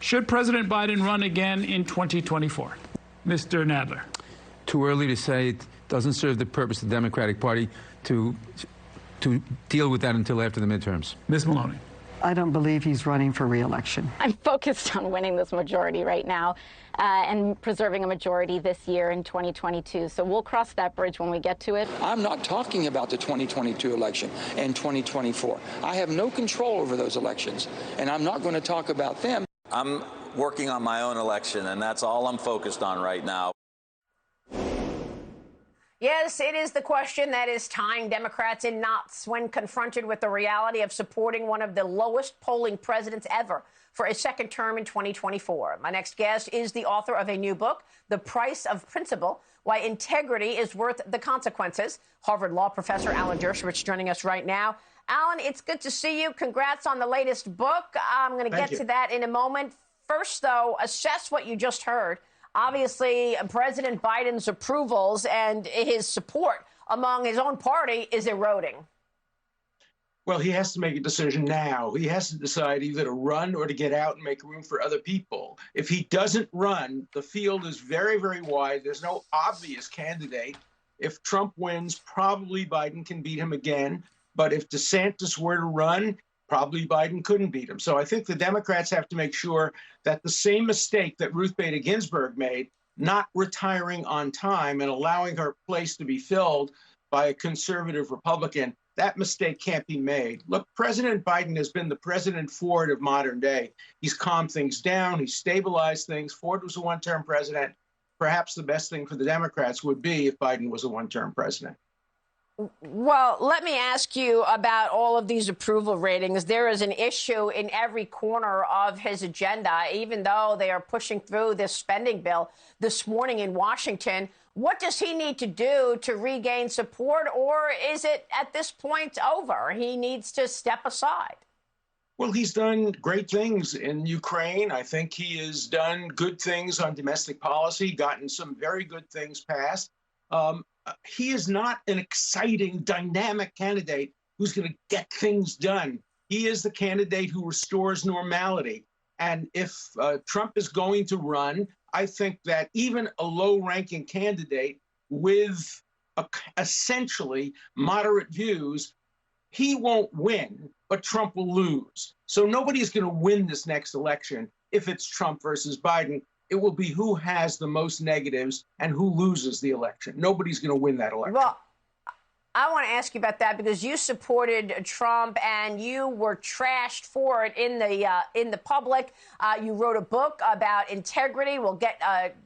Should President Biden run again in 2024? Mr. Nadler. Too early to say. It doesn't serve the purpose of the Democratic Party to deal with that until after the midterms. Ms. Maloney. I don't believe he's running for re-election. I'm focused on winning this majority right now and preserving a majority this year in 2022. So we'll cross that bridge when we get to it. I'm not talking about the 2022 election and 2024. I have no control over those elections, and I'm not going to talk about them. I'm working on my own election, and that's all I'm focused on right now. Yes, it is the question that is tying Democrats in knots when confronted with the reality of supporting one of the lowest polling presidents ever for a second term in 2024. My next guest is the author of a new book, The Price of Principle, Why Integrity is Worth the Consequences. Harvard Law professor Alan Dershowitz joining us right now. Alan, it's good to see you. Congrats on the latest book. I'm going to get to that in a moment. First, though, assess what you just heard. Obviously, President Biden's approvals and his support among his own party is eroding. Well, he has to make a decision now. He has to decide either to run or to get out and make room for other people. If he doesn't run, the field is very, very wide. There's no obvious candidate. If Trump wins, probably Biden can beat him again. But if DeSantis were to run, probably Biden couldn't beat him. So I think the Democrats have to make sure that the same mistake that Ruth Bader Ginsburg made, not retiring on time and allowing her place to be filled by a conservative Republican, that mistake can't be made. Look, President Biden has been the President Ford of modern day. He's calmed things down. He's stabilized things. Ford was a one-term president. Perhaps the best thing for the Democrats would be if Biden was a one-term president. Well, let me ask you about all of these approval ratings. There is an issue in every corner of his agenda, even though they are pushing through this spending bill this morning in Washington. What does he need to do to regain support, or is it at this point over? He needs to step aside. Well, he's done great things in Ukraine. I think he has done good things on domestic policy, gotten some very good things passed. He is not an exciting, dynamic candidate who's going to get things done. He is the candidate who restores normality. And if Trump is going to run, I think that even a low-ranking candidate with essentially moderate views, he won't win, but Trump will lose. So nobody's going to win this next election if it's Trump versus Biden. It will be who has the most negatives and who loses the election. Nobody's going to win that election. Well, I want to ask you about that because you supported Trump and you were trashed for it in the public. You wrote a book about integrity. We'll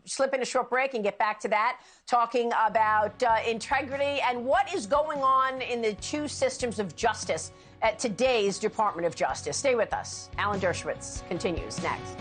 slip in a short break and get back to that, talking about integrity and what is going on in the two systems of justice at today's Department of Justice. Stay with us. Alan Dershowitz continues next.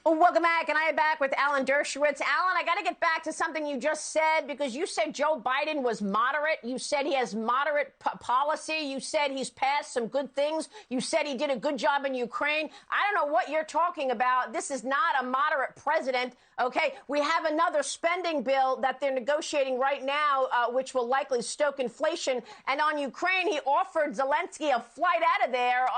Welcome back, and I am back with Alan Dershowitz. Alan, I got to get back to something you just said, because you said Joe Biden was moderate. You said he has moderate policy. You said he's passed some good things. You said he did a good job in Ukraine. I don't know what you're talking about. This is not a moderate president, okay? We have another spending bill that they're negotiating right now, which will likely stoke inflation. And on Ukraine, he offered Zelensky a flight out of there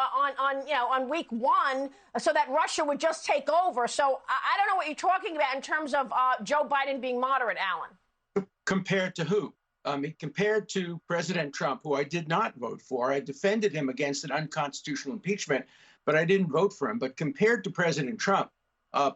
on week one so that Russia would just take over. So I don't know what you're talking about in terms of Joe Biden being moderate, Alan. Compared to who? Compared to President Trump, who I did not vote for. I defended him against an unconstitutional impeachment, but I didn't vote for him. But compared to President Trump, the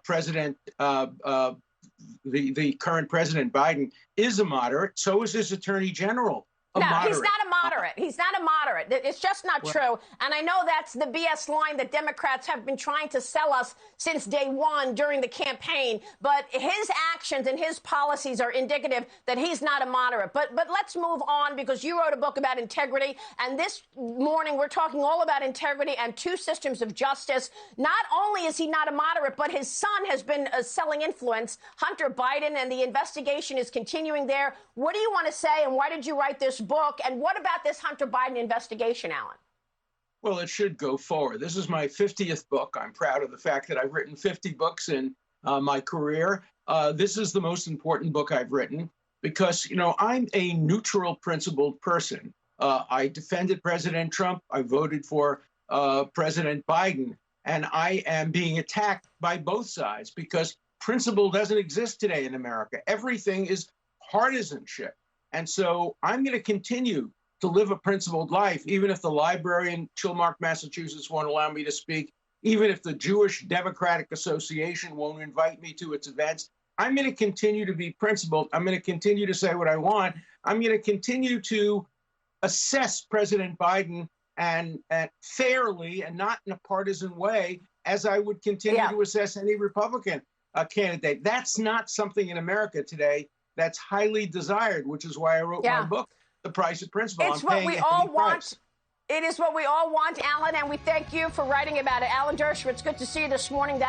current President Biden is a moderate. So is his attorney general. No, he's not a moderate. He's not a moderate. It's just not true. And I know that's the BS line that Democrats have been trying to sell us since day one during the campaign. But his actions and his policies are indicative that he's not a moderate. But let's move on, because you wrote a book about integrity. And this morning, we're talking all about integrity and two systems of justice. Not only is he not a moderate, but his son has been selling influence, Hunter Biden, and the investigation is continuing there. What do you want to say, and why did you write this book? And what about this Hunter Biden investigation, Alan? Well, it should go forward. This is my 50th book. I'm proud of the fact that I've written 50 books in my career. This is the most important book I've written because, I'm a neutral, principled person. I defended President Trump. I voted for President Biden. and I am being attacked by both sides because principle doesn't exist today in America. Everything is partisanship. And so I'm going to continue to live a principled life, even if the library in Chilmark, Massachusetts won't allow me to speak, even if the Jewish Democratic Association won't invite me to its events. I'm going to continue to be principled. I'm going to continue to say what I want. I'm going to continue to assess President Biden and fairly and not in a partisan way, as I would continue to assess any Republican candidate. That's not something in America today that's highly desired, which is why I wrote my book, The Price of Principle. It's what we all want. It is what we all want, Alan, and we thank you for writing about it. Alan Dershowitz, good to see you this morning.